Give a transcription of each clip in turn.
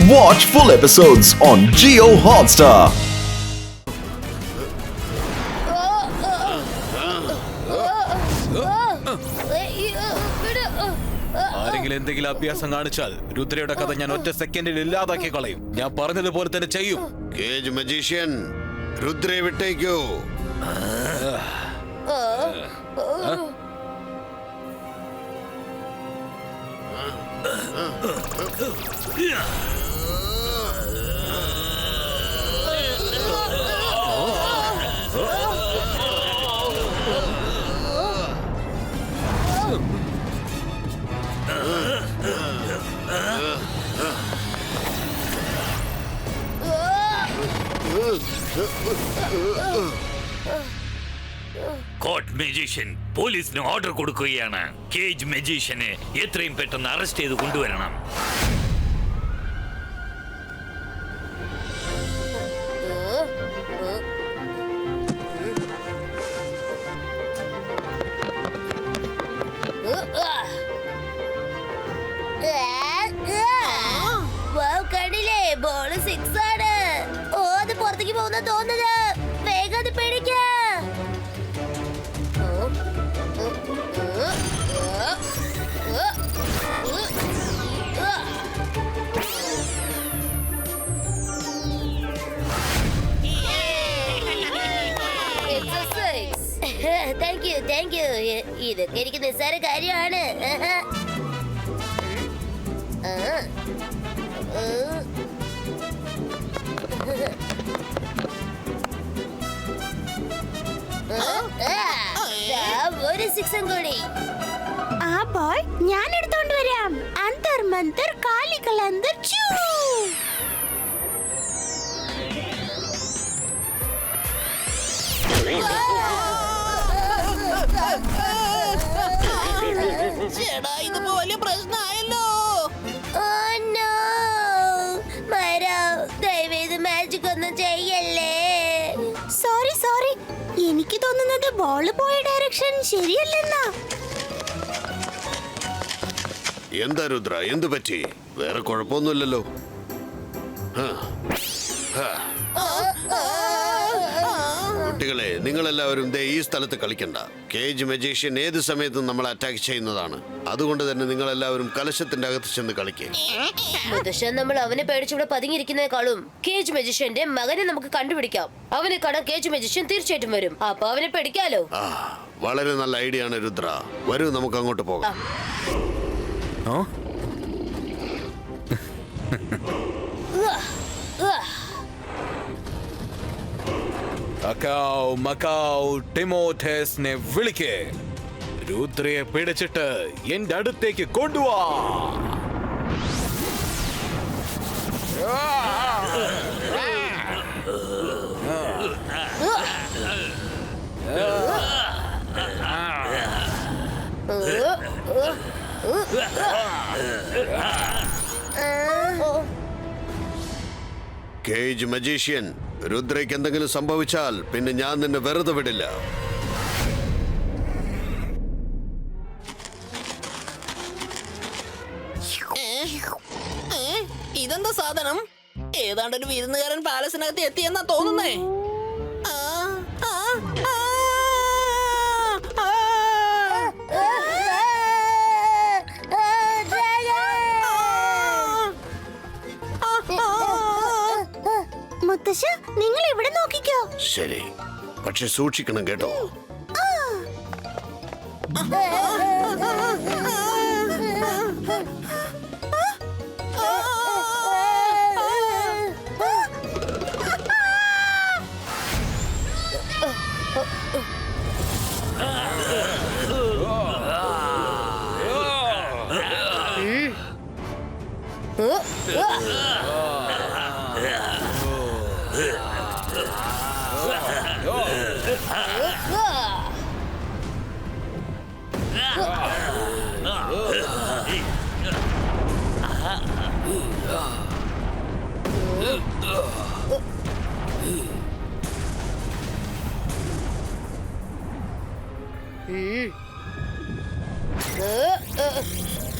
Watch full episodes on Jio Hotstar. ആരെങ്കിലും എന്തെങ്കിലും അഭ്യാസം കാണിച്ചാൽ രുദ്രയുടെ കഥ ഞാൻ ഒറ്റ സെക്കൻഡിൽ ഇല്ലാതാക്കി കളയും. ഞാൻ പറഞ്ഞതുപോലെ തന്നെ ചെയ്യും. കേജ് മജീഷ്യൻ, രുദ്രയെ വിട്ടേക്കൂ. കോട്ട് മജീഷ്യൻ പോലീസിന് ഓർഡർ കൊടുക്കുകയാണ്. കേജ് മജീഷ്യനെ എത്രയും പെട്ടെന്ന് അറസ്റ്റ് ചെയ്ത് കൊണ്ടുവരണം. കണ്ടില്ലേ, ബോള് 6 ആണ്. ഓ, അത് പുറത്തേക്ക് പോകുന്ന തോന്നുന്നത്. വേഗം അത് പിടിക്ക. Thank you. ഇതൊക്കെ എനിക്ക് നിസ്സാര കാര്യമാണ്. ഒരു 6 കൂടി. ആ ബോൾ ഞാൻ എടുത്തോണ്ട് വരാം. അന്തർ മന്തർ കാലികളന്തർ ചൂ. ചേടാ, ഇതിപ്പോ വലിയ പ്രശ്നമായല്ലോ. ദയവേത് മാജിക് ഒന്നും ചെയ്യല്ലേ. സോറി, എനിക്ക് തോന്നുന്നത് ബോൾ പോയ ഡയറക്ഷൻ ശരിയല്ലെന്നാ. എന്താ രുദ്ര, എന്തു പറ്റി? വേറെ കുഴപ്പമൊന്നുമില്ലല്ലോ. കുട്ടികളെ, നിങ്ങളെല്ലാവരും ദേ ഈ സ്ഥലത്ത് കളിക്കണ്ട. കേജ് മജീഷ്യൻ ഏത് സമയത്തും നമ്മളെ അറ്റാക്ക് ചെയ്യുന്നതാണ്. അതുകൊണ്ട് തന്നെ നിങ്ങളെല്ലാവരും കലശത്തിന്റെ അകത്ത് ചെന്ന് കളിക്കേ. മുത്തശ്ശൻ, നമ്മൾ അവനെ പേടിച്ചിവിടെ പതുങ്ങിയിരിക്കുന്നതിനേക്കാളും കേജ് മജീഷ്യന്റെ മകനെ നമുക്ക് കണ്ടുപിടിക്കാം. അവനെ കാണാൻ കേജ് മജീഷ്യൻ തീർച്ചയായിട്ടും വരും. അപ്പൊ അവനെ പേടിക്കാലോ. വളരെ നല്ല ഐഡിയ ആണ് രുദ്ര. വരൂ, നമുക്ക് അങ്ങോട്ട് പോകാം. മക്കാവ് ടിമോഥേസിനെ വിളിക്കേ. രുദ്രയെ പിടിച്ചിട്ട് എന്റെ അടുത്തേക്ക് കൊണ്ടുവാ. കേജ് മജീഷ്യൻ, രുദ്രയ്ക്ക് എന്തെങ്കിലും സംഭവിച്ചാൽ പിന്നെ ഞാൻ നിന്നെ വെറുതെ വിടില്ല. ഇതെന്താ സാധനം? ഏതാണ്ടൊരു വിരുന്നുകാരൻ പാലസിനകത്ത് എത്തിയെന്നാ തോന്നുന്നേ. മുത്തശ്ശ, നിങ്ങൾ ഇവിടെ നോക്കിക്കോ. ശരി, പക്ഷെ സൂക്ഷിക്കണം കേട്ടോ.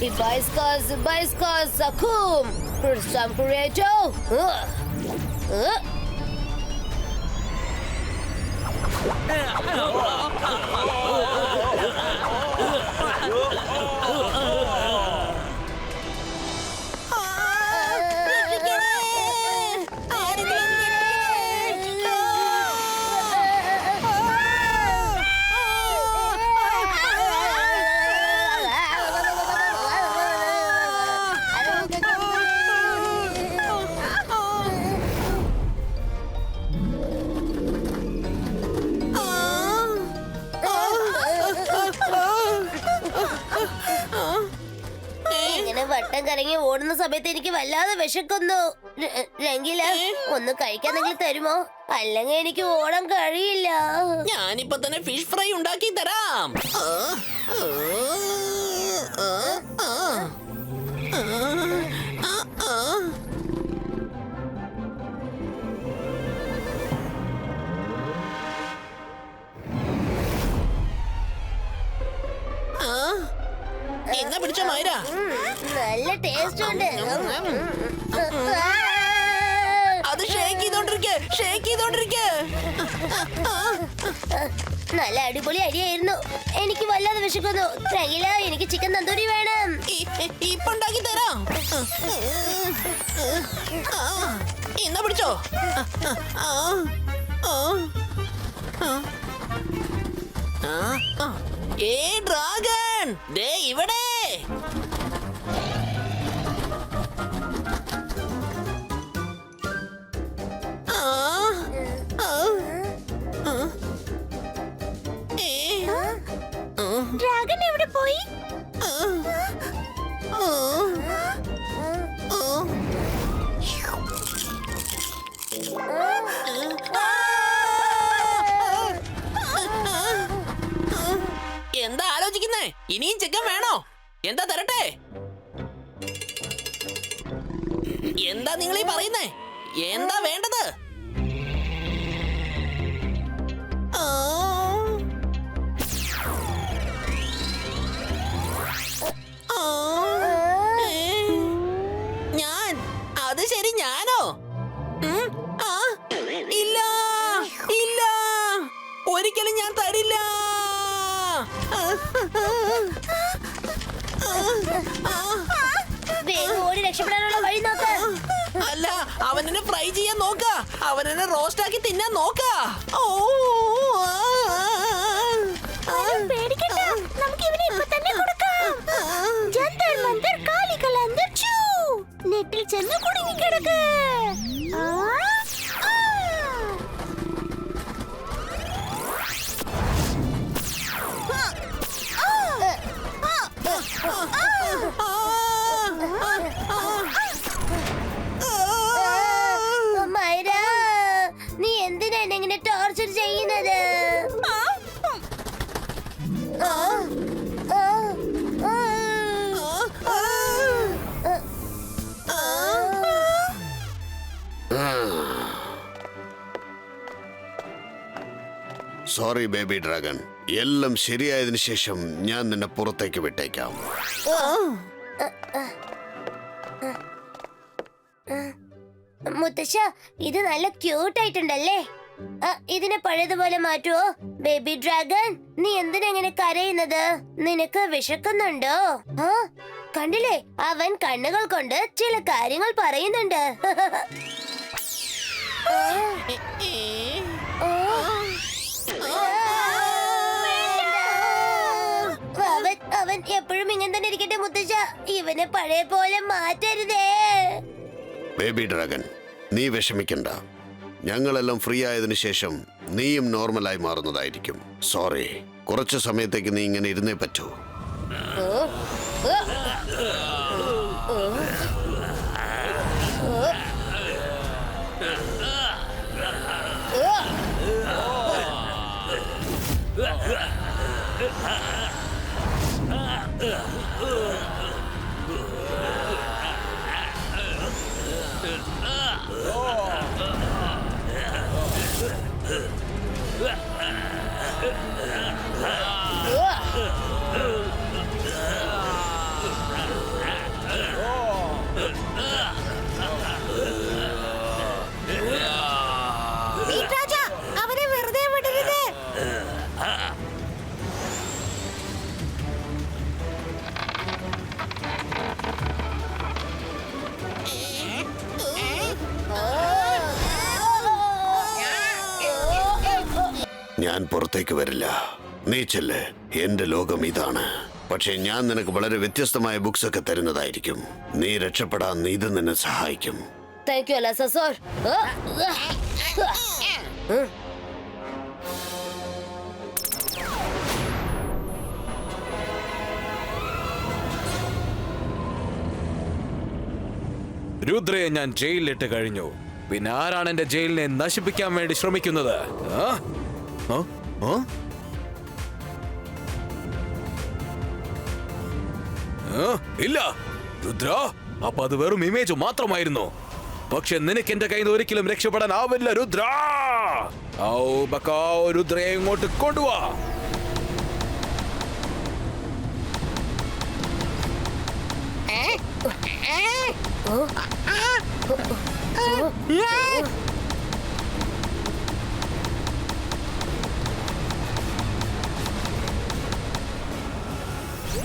Ibaiskas Akum. Sam Creato. ഇങ്ങനെ വട്ടം കറങ്ങി ഓടുന്ന സമയത്ത് എനിക്ക് വല്ലാതെ വിശക്കുന്നു. രംഗില ഒന്ന് കഴിക്കാന്നെങ്കിലും തരുമോ? അല്ലെങ്കിൽ എനിക്ക് ഓടാൻ കഴിയില്ല. ഞാനിപ്പോ തന്നെ ഫിഷ് ഫ്രൈ ഉണ്ടാക്കി തരാം. എന്നാ പിടിച്ചോ മൈര. നല്ല ടേസ്റ്റ് ഉണ്ട്. അത് ഷേക്ക് ചെയ്തോണ്ടിരിക്കെ. നല്ല അടിപൊളി അരിയായിരുന്നു. എനിക്ക് വല്ലാതെ വിശക്കുന്നു. രംഗില, എനിക്ക് ചിക്കൻ തന്തൂരി വേണം. ഇപ്പൊ ഉണ്ടാക്കി തരാം. എന്നാ പിടിച്ചോ. ഏ ഡ്രാഗൺ, ദേ ഇവിടെ. ഡ്രാഗൺ എവിടെ പോയി? എന്താ ആലോചിക്കുന്നേ? ഇനിയും ചിക്കൻ വേണോ? എന്താ തരട്ടെ? എന്താ നിങ്ങൾ ഈ പറയുന്നേ? എന്താ വേണ്ടത്? ഞാൻ? അത് ശരി, ഞാനോ? ഇല്ല ഇല്ല, ഒരിക്കലും ഞാൻ തരില്ല. വേഗം ഓടി രക്ഷപ്പെടാനുള്ള വഴി നോക്ക്. അല്ല, അവനെ ഫ്രൈ ചെയ്യാൻ നോക്ക, അവനെ റോസ്റ്റ് ആക്കി തിന്നാൻ നോക്ക. പേടിക്കണ്ട, നമുക്ക് ഇവനെ ഇപ്പൊ തന്നെ കൊടുക്കാം. ജന്തർ മന്തർ കാലികൾ അന്തർ ചൂ. നെറ്റിൽ ചെന്ന് കുടുങ്ങി കിടക്ക്. മൈര, നീ എന്തിനാണ് ഇങ്ങനെ ടോർച്ചർ ചെയ്യുന്നത്? സോറി ബേബി ഡ്രാഗൺ, എല്ലാം ശരിയായതിനു ശേഷം ഞാൻ നിന്നെ പുറത്തേക്ക് വിട്ടേക്കാം. മുത്തശ്ശ, ഇത് നല്ല ക്യൂട്ട് ആയിട്ടുണ്ടല്ലേ? ഇതിനെ പഴയതുപോലെ മാറ്റുവോ? ബേബി ഡ്രാഗൺ, നീ എന്തിനെങ്ങനെ കരയുന്നത്? നിനക്ക് വിശക്കുന്നുണ്ടോ? കണ്ടില്ലേ, അവൻ കണ്ണുകൾ കൊണ്ട് ചില കാര്യങ്ങൾ പറയുന്നുണ്ട്. അവൻ എപ്പോഴും ഇങ്ങനെ തന്നെ ഇരിക്കട്ടെ മുത്തശ്ശ. ഇവനെ പഴയ പോലെ മാറ്റരുതേ. ബേബി ഡ്രാഗൺ, നീ വിഷമിക്കണ്ട. ഞങ്ങളെല്ലാം ഫ്രീ ആയതിനു ശേഷം നീയും നോർമലായി മാറുന്നതായിരിക്കും. സോറി, കുറച്ചു സമയത്തേക്ക് നീ ഇങ്ങനെ ഇരുന്നേ പറ്റൂ. ഞാൻ പുറത്തേക്ക് വരില്ല. നീ ചെല്ല്, എന്റെ ലോകം ഇതാണ്. പക്ഷെ ഞാൻ നിനക്ക് വളരെ വ്യത്യസ്തമായ ബുക്സ് ഒക്കെ തരുന്നതായിരിക്കും. നീ രക്ഷപ്പെടാൻ ഇത് നിന്നെ സഹായിക്കും. താങ്ക് യു അലാസ സർ. രുദ്രയെ ഞാൻ ജയിലിലിട്ട് കഴിഞ്ഞു. പിന്നെ ആരാണ് എന്റെ ജയിലിനെ നശിപ്പിക്കാൻ വേണ്ടി ശ്രമിക്കുന്നത്? ഇല്ല രുദ്ര, അപ്പൊ അത് വെറും ഇമേജ് മാത്രമായിരുന്നു. പക്ഷെ നിനക്ക് എന്റെ കയ്യിൽ നിന്ന് ഒരിക്കലും രക്ഷപ്പെടാനാവില്ല രുദ്ര. രുദ്രയെ ഇങ്ങോട്ട് കൊണ്ടുവാ.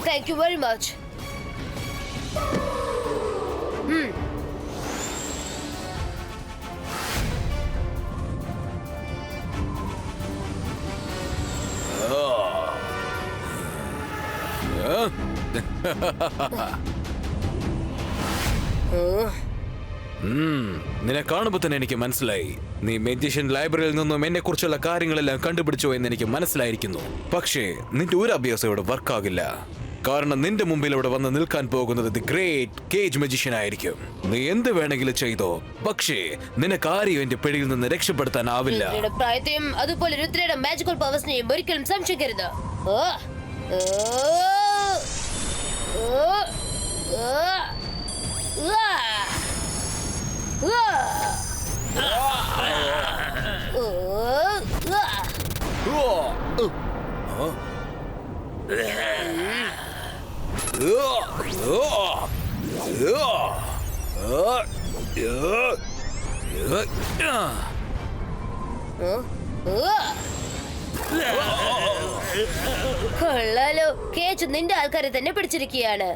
Thank you very much. നിന്നെ കാണുമ്പോ തന്നെ എനിക്ക് മനസ്സിലായി, നീ മെജിഷ്യൻ ലൈബ്രറിയിൽ നിന്നും എന്നെ കുറിച്ചുള്ള കാര്യങ്ങളെല്ലാം കണ്ടുപിടിച്ചോ എന്ന് എനിക്ക് മനസ്സിലായിരിക്കുന്നു. പക്ഷേ നിന്റെ ഒരു അഭ്യാസം ഇവിടെ വർക്കാകില്ല. കാരണം നിന്റെ മുമ്പിൽ ഇവിടെ വന്ന് നിൽക്കാൻ പോകുന്നത് ദി ഗ്രേറ്റ് കേജ് മജീഷ്യൻ ആയിരിക്കും. നീ എന്ത് വേണമെങ്കിലും ചെയ്തോ, പക്ഷേ നിനക്ക് ആരെയും എന്റെ പിടിയിൽ നിന്ന് രക്ഷപ്പെടുത്താനാവില്ല. രുദ്രയുടെ പ്രായത്തെയും അതുപോലെ രുദ്രയുടെ മാജിക്കൽ പവേഴ്സിനെയും ഒരിക്കലും സംശയിക്കരുത്. കൊള്ളാലോ, കേജ് നിന്റെ ആൾക്കാരെ തന്നെ പിടിച്ചിരിക്കുകയാണ്.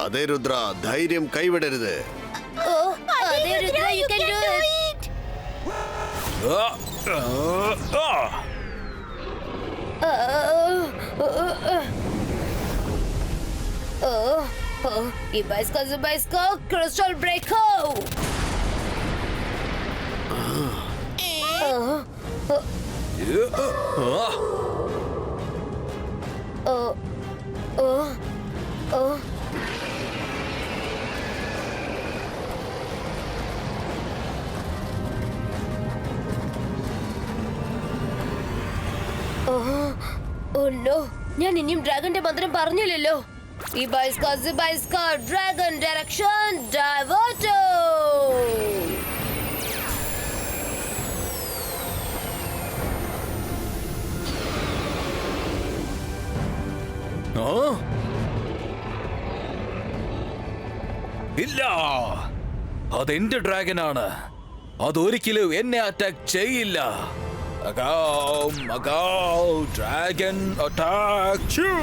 അതേ രുദ്ര, ധൈര്യം കൈവിടരുത്. അതെ Rudra, you can do it. Ibaiska crystal breaker. Oh no, ഞാൻ ഇനിയും ഡ്രാഗന്റെ മന്ത്രം പറഞ്ഞില്ലല്ലോ. Ibaiska dragon direction diverto. ഇല്ല, അതെന്റെ ഡ്രാഗനാണ്. അതൊരിക്കലും എന്നെ അറ്റാക്ക് ചെയ്യില്ല. Dragon attack you.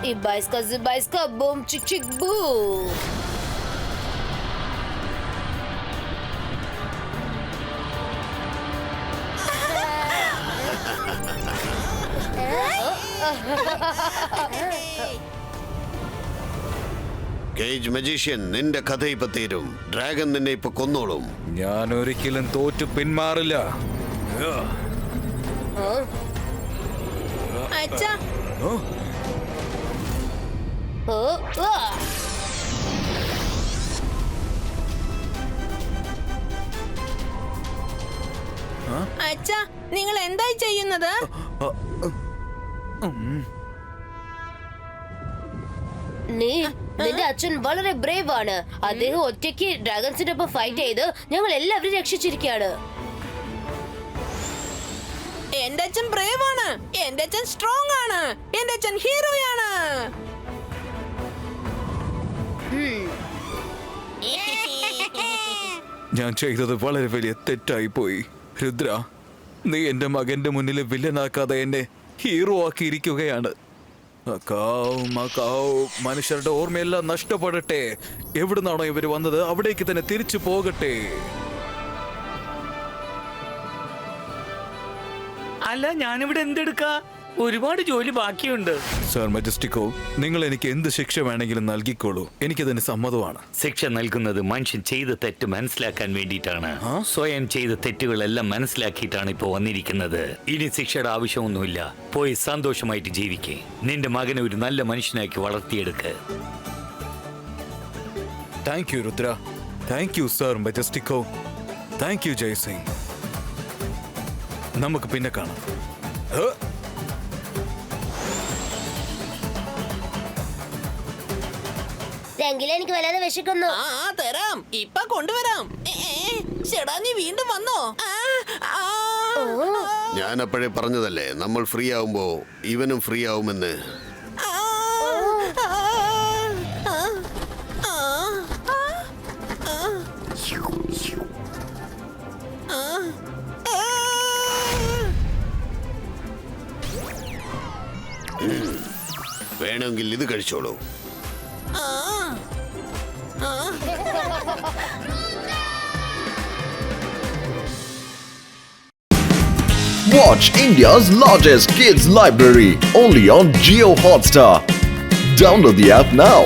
Ibaiska, boom, chick, chick, boom. Cage magician, നിന്റെ കഥ ഇപ്പൊ തീരും. ഡ്രാഗൺ നിന്നെ ഇപ്പൊ കൊന്നോളും. ഞാൻ ഒരിക്കലും തോറ്റു പിന്മാറില്ല. അച്ഛാ, അച്ഛാ, നിങ്ങൾ എന്തായി ചെയ്യുന്നത്? നിന്റെ അച്ഛൻ വളരെ ബ്രേവ് ആണ്. അദ്ദേഹം ഒറ്റയ്ക്ക് ഡ്രാഗൺസിന്റെ ഒപ്പം ഫൈറ്റ് ചെയ്ത് ഞങ്ങൾ എല്ലാവരും രക്ഷിച്ചിരിക്കുകയാണ്. എന്റെ അച്ഛൻ ബ്രേവ് ആണ്, എന്റെ അച്ഛൻ സ്ട്രോങ് ആണ്, എന്റെ അച്ഛൻ ഹീറോയാണ്. ഞാൻ ചെയ്തത് വളരെ വലിയ തെറ്റായി പോയി. രുദ്ര, നീ എന്റെ മകന്റെ മുന്നിൽ വില്ലനാക്കാതെ എന്നെ ഹീറോ ആക്കിയിരിക്കുകയാണ്. മനുഷ്യരുടെ ഓർമ്മയെല്ലാം നഷ്ടപ്പെടട്ടെ. എവിടുന്നാണോ ഇവര് വന്നത് അവിടേക്ക് തന്നെ തിരിച്ചു പോകട്ടെ. അല്ല, ഞാനിവിടെ എന്തെടുക്കാ? ഒരുപാട് ജോലി ബാക്കിയുണ്ട്. സർ മജസ്റ്റിക്കോ, നിങ്ങൾ എനിക്ക് എന്ത് ശിക്ഷ വേണമെങ്കിലും നൽകിക്കോളൂ. എനിക്കതിന് സമ്മതമാണ്. ശിക്ഷ നൽകുന്നത് മനുഷ്യൻ ചെയ്ത തെറ്റ് മനസ്സിലാക്കാൻ വേണ്ടിയിട്ടാണ്. സ്വയം ചെയ്ത തെറ്റുകളെല്ലാം മനസ്സിലാക്കിയിട്ടാണ് ഇപ്പൊ വന്നിരിക്കുന്നത്. ഇനി ശിക്ഷയുടെ ആവശ്യമൊന്നുമില്ല. പോയി സന്തോഷമായിട്ട് ജീവിക്കേ. നിന്റെ മകനെ ഒരു നല്ല മനുഷ്യനാക്കി വളർത്തിയെടുക്ക്. Thank you Rudra. Thank you sir Majestico. Thank you Jaisingh. നമുക്ക് പിന്നെ കാണാം. രംഗില, എനിക്ക് വല്ലാതെ വിശക്കുന്നു. തരാം, ഇപ്പൊ കൊണ്ടുവരാം. ചേടാ, നീ വീണ്ടും വന്നോ? ഞാൻ അപ്പോഴേ പറഞ്ഞതല്ലേ, നമ്മൾ ഫ്രീ ആവുമ്പോ ഇവനും ഫ്രീ ആവുമെന്ന്. വേണമെങ്കിൽ ഇത് കഴിച്ചോളൂ. Watch India's largest kids library only on Jio Hotstar. Download the app now.